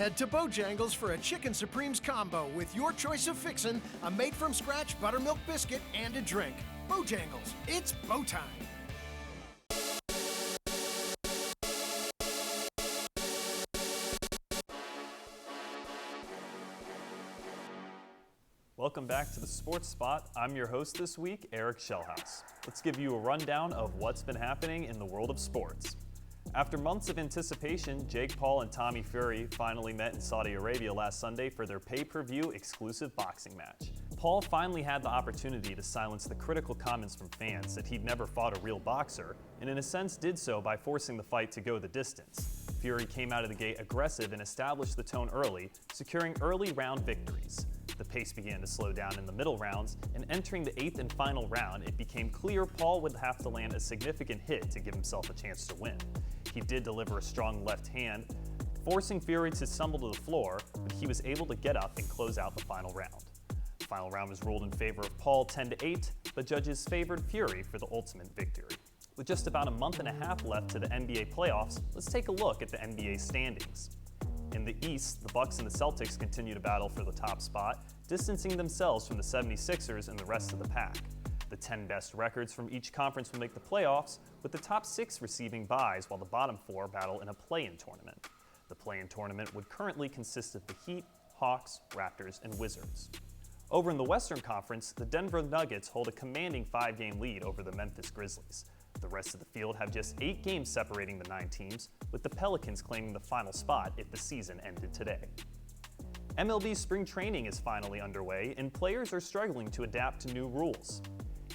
Head to Bojangles for a Chicken Supremes combo with your choice of fixin', a made-from-scratch buttermilk biscuit, and a drink. Bojangles, it's Bo time. Welcome back to the Sports Spot. I'm your host this week, Eric Shellhouse. Let's give you a rundown of what's been happening in the world of sports. After months of anticipation, Jake Paul and Tommy Fury finally met in Saudi Arabia last Sunday for their pay-per-view exclusive boxing match. Paul finally had the opportunity to silence the critical comments from fans that he'd never fought a real boxer, and in a sense did so by forcing the fight to go the distance. Fury came out of the gate aggressive and established the tone early, securing early round victories. The pace began to slow down in the middle rounds, and entering the 8th and final round, it became clear Paul would have to land a significant hit to give himself a chance to win. He did deliver a strong left hand, forcing Fury to stumble to the floor, but he was able to get up and close out the final round. The final round was ruled in favor of Paul 10-8, but judges favored Fury for the ultimate victory. With just about a month and a half left to the NBA playoffs, let's take a look at the NBA standings. In the East, the Bucks and the Celtics continue to battle for the top spot, distancing themselves from the 76ers and the rest of the pack. The 10 best records from each conference will make the playoffs, with the top 6 receiving byes while the bottom 4 battle in a play-in tournament. The play-in tournament would currently consist of the Heat, Hawks, Raptors, and Wizards. Over in the Western Conference, the Denver Nuggets hold a commanding 5-game lead over the Memphis Grizzlies. The rest of the field have just 8 games separating the 9 teams, with the Pelicans claiming the final spot if the season ended today. MLB spring training is finally underway, and players are struggling to adapt to new rules.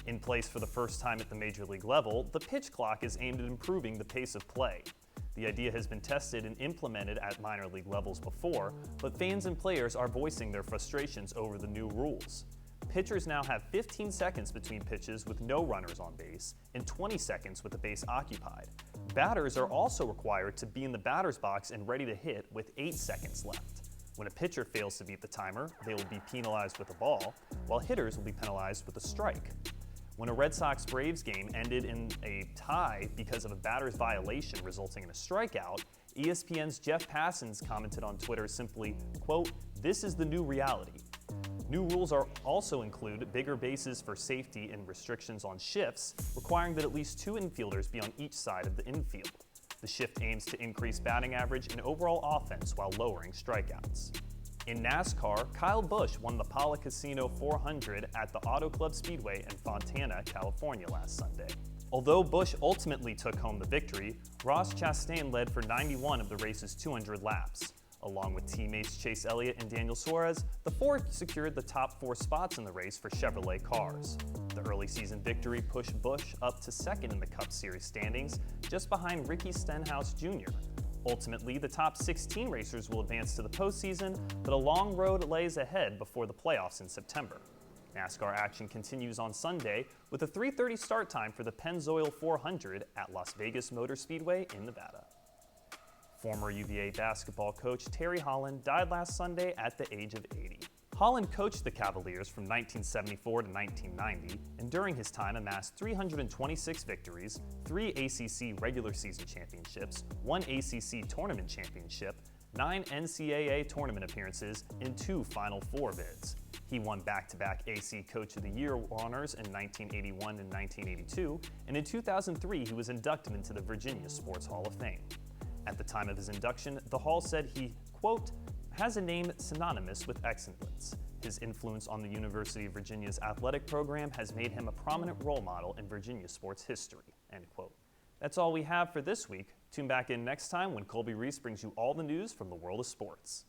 In place for the first time at the major league level, the pitch clock is aimed at improving the pace of play. The idea has been tested and implemented at minor league levels before, but fans and players are voicing their frustrations over the new rules. Pitchers now have 15 seconds between pitches with no runners on base and 20 seconds with the base occupied. Batters are also required to be in the batter's box and ready to hit with 8 seconds left. When a pitcher fails to beat the timer, they will be penalized with a ball, while hitters will be penalized with a strike. When a Red Sox-Braves game ended in a tie because of a batter's violation resulting in a strikeout, ESPN's Jeff Passons commented on Twitter simply, quote, "This is the new reality." New rules also include bigger bases for safety and restrictions on shifts, requiring that at least 2 infielders be on each side of the infield. The shift aims to increase batting average and overall offense while lowering strikeouts. In NASCAR, Kyle Busch won the Pala Casino 400 at the Auto Club Speedway in Fontana, California last Sunday. Although Busch ultimately took home the victory, Ross Chastain led for 91 of the race's 200 laps. Along with teammates Chase Elliott and Daniel Suarez, the four secured the top 4 spots in the race for Chevrolet cars. The early season victory pushed Busch up to second in the Cup Series standings, just behind Ricky Stenhouse Jr. Ultimately, the top 16 racers will advance to the postseason, but a long road lays ahead before the playoffs in September. NASCAR action continues on Sunday with a 3:30 start time for the Pennzoil 400 at Las Vegas Motor Speedway in Nevada. Former UVA basketball coach Terry Holland died last Sunday at the age of 80. Holland coached the Cavaliers from 1974 to 1990, and during his time amassed 326 victories, 3 ACC regular season championships, 1 ACC tournament championship, 9 NCAA tournament appearances, and 2 Final Four bids. He won back-to-back AC Coach of the Year honors in 1981 and 1982, and in 2003 he was inducted into the Virginia Sports Hall of Fame. At the time of his induction, the Hall said he, quote, has a name synonymous with excellence. His influence on the University of Virginia's athletic program has made him a prominent role model in Virginia sports history, end quote. That's all we have for this week. Tune back in next time when Colby Reese brings you all the news from the world of sports.